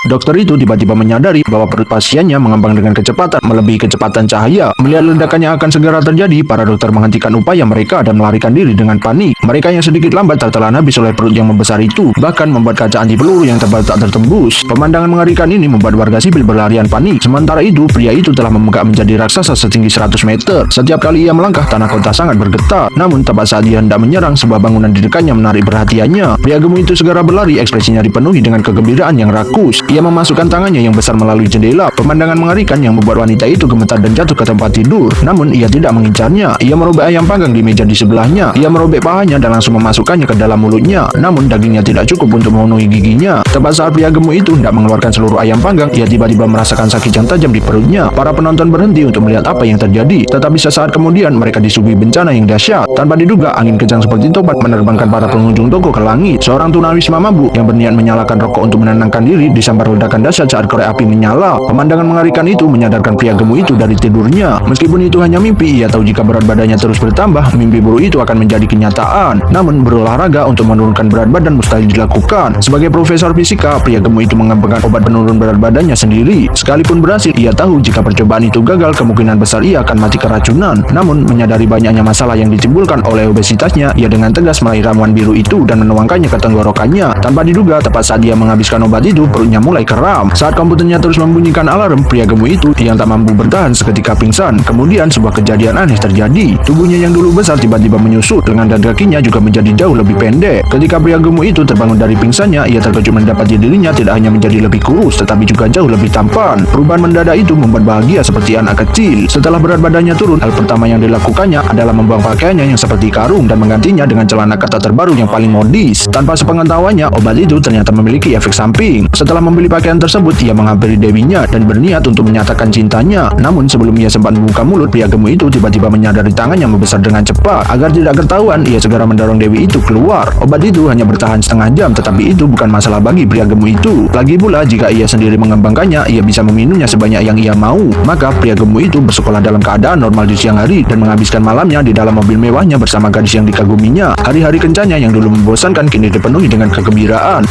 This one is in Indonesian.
Dokter itu tiba-tiba menyadari bahwa perut pasiennya mengembang dengan kecepatan melebihi kecepatan cahaya. Melihat ledakan yang akan segera terjadi, para dokter menghentikan upaya mereka dan melarikan diri dengan panik. Mereka yang sedikit lambat tertelan habis oleh perut yang membesar itu, bahkan membuat kaca anti peluru yang tebal tak tertembus. Pemandangan mengerikan ini membuat warga sipil berlarian panik. Sementara itu, pria itu telah membengkak menjadi raksasa setinggi 100 meter. Setiap kali ia melangkah, tanah kota sangat bergetar. Namun, tepat saat dia hendak menyerang, sebuah bangunan di dekatnya menarik perhatiannya. Pria gemuk itu segera berlari, ekspresinya dipenuhi dengan kegembiraan yang rakus. Ia memasukkan tangannya yang besar melalui jendela. Pemandangan mengerikan yang membuat wanita itu gemetar dan jatuh ke tempat tidur. Namun ia tidak mengincarnya. Ia merobek ayam panggang di meja di sebelahnya. Ia merobek pahanya dan langsung memasukkannya ke dalam mulutnya. Namun dagingnya tidak cukup untuk memenuhi giginya. Tepat saat pria gemuk itu hendak mengeluarkan seluruh ayam panggang, ia tiba-tiba merasakan sakit yang tajam di perutnya. Para penonton berhenti untuk melihat apa yang terjadi. Tetapi sesaat kemudian mereka disuguhi bencana yang dahsyat. Tanpa diduga, angin kencang seperti tobat menerbangkan para pengunjung toko ke langit. Seorang tunawisma mabuk yang berniat menyalakan rokok untuk menenangkan diri disambar ledakan dahsyat saat korek api menyala. Pemandangan mengerikan itu menyadarkan pria gemuk itu dari tidurnya. Meskipun itu hanya mimpi, ia tahu jika berat badannya terus bertambah, mimpi buruk itu akan menjadi kenyataan. Namun berolahraga untuk menurunkan berat badan mustahil dilakukan. Sebagai profesor fisika, pria gemuk itu mengembangkan obat penurun berat badannya sendiri. Sekalipun berhasil, ia tahu jika percobaan itu gagal, kemungkinan besar ia akan mati keracunan. Namun menyadari banyaknya masalah yang ditimbulkan oleh obesitasnya, ia dengan tegas meraih ramuan biru itu dan menuangkannya ke tenggorokannya. Tanpa diduga, tepat saat dia menghabiskan obat itu, perutnya mulai kram. Saat komputernya terus membunyikan alarm, pria gemuk itu yang tak mampu bertahan seketika pingsan. Kemudian sebuah kejadian aneh terjadi. Tubuhnya yang dulu besar tiba-tiba menyusut, lengan dan kakinya juga menjadi jauh lebih pendek. Ketika pria gemuk itu terbangun dari pingsannya, ia terkejut mendapati dirinya tidak hanya menjadi lebih kurus, tetapi juga jauh lebih tampan. Perubahan mendadak itu membuat bahagia seperti anak kecil. Setelah berat badannya turun, hal pertama yang dilakukannya adalah membuang pakaiannya yang seperti karung dan menggantinya dengan celana ketat terbaru yang paling modis. Tanpa sepengetahuannya, obat itu ternyata memiliki efek samping. Setelah membeli pakaian tersebut, ia menghampiri dewinya dan berniat untuk menyatakan cintanya. Namun sebelum ia sempat membuka mulut, pria gemuk itu tiba-tiba menyadari tangan yang membesar dengan cepat. Agar tidak ketahuan, ia segera mendorong dewi itu keluar. Obat itu hanya bertahan setengah jam, tetapi itu bukan masalah bagi pria gemuk itu. Lagi pula, jika ia sendiri mengembangkannya, ia bisa meminumnya sebanyak yang ia mau. Maka pria gemuk itu bersekolah dalam keadaan normal di siang hari dan menghabiskan malamnya di dalam mobil mewahnya bersama gadis yang dikaguminya. Hari-hari kencannya yang dulu membosankan kini dipenuhi dengan kegembiraan.